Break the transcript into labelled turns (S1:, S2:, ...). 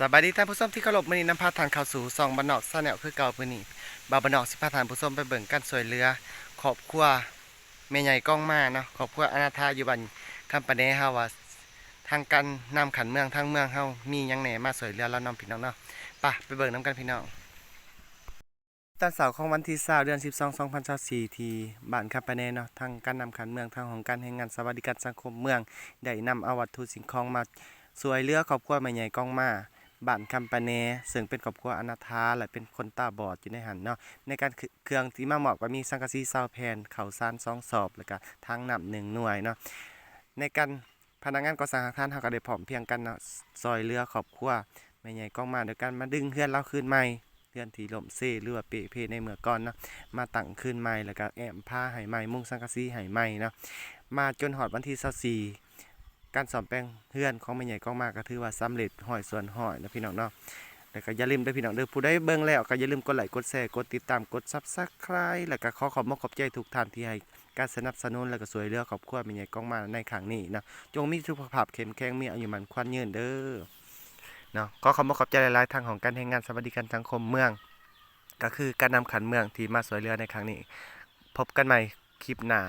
S1: สวัสดีท่านผู้ชมที่เคารพมื้อนี้นำพาทานเข้าสู่ซองบ้านนอกซาแนลคือเก่ามื้อนี้บ่าวบ้านนอกสิพาทานผู้ชมไปเบิ่งการช่วยเหลือครอบครัวแม่ใหญ่ก้องมาเนาะครอบครัวอนาถาอยู่บ้านคำปะแหนเฮาว่าทางการนำขันเมืองทางเมืองเฮามีหยังแหน่มาช่วยเหลือเรานำพี่น้องเนาะไปเบิ่งนํกันพี่น้องตอนเสาร์ของวันที่20เดือน12 2024ที่บ้านคำปะแหนเนาะทางการนำขันเมืองทางของการแห่งงานสวัสดิการสังคมเมืองได้นำเอาวัตถุสิ่งของมาช่วยเหลือครอบครัวแม่ใหญ่ก้องมา บ้านคำปะแนซึ่งเป็นครอบครัวอนาถาและเป็นคนตาบอดอยู่ในหันเนาะในการเครื่องที่มาเหมาะก็มีสังกะสี20แผ่นข้าวสาร2สอบแล้วก็ทางน้ำ1หน่วยเนาะในการพนักงานก่อสร้างอาคารเฮาก็ได้พร้อมเพรียงกันเนาะซอยเรือครอบครัวแม่ใหญ่ก้องมาโดยการมาดึงเฮือนเราคืนใหม่เฮือนที่ล่มเซหรือว่าเปะเพในเมื่อก่อนเนาะมาตั้งคืนใหม่แล้วก็แอมผ้าให้ใหม่มุงสังกะสีให้ใหม่เนาะมาจนฮอดวันที่24การซ่อมแปลงเฮือนของแม่ใหญ่ก้องมาก็ถือว่าสำเร็จร้อยส่วนร้อยนะพี่น้องเนาะ แล้วก็อย่าลืมด้วยพี่น้องเด้อผู้ใดเบิ่งแล้วก็อย่าลืมกดไลค์กดแชร์กดติดตามกด Subscribe แล้วก็ขอบคุณขอบใจทุกท่านที่ให้การสนับสนุนแล้วก็ช่วยเหลือครอบครัวแม่ใหญ่ก้องมาในครั้งนี้เนาะจงมีสุขภาพเข้มแข็งมีอายุมั่นขวัญยืนเด้อเนาะก็ขอบคุณขอบใจหลายๆทางของการแห่งงานสวัสดิการสังคมเมืองก็คือการนำขันเมืองที่มาช่วยเหลือในครั้งนี้พบกันใหม่คลิปหน้า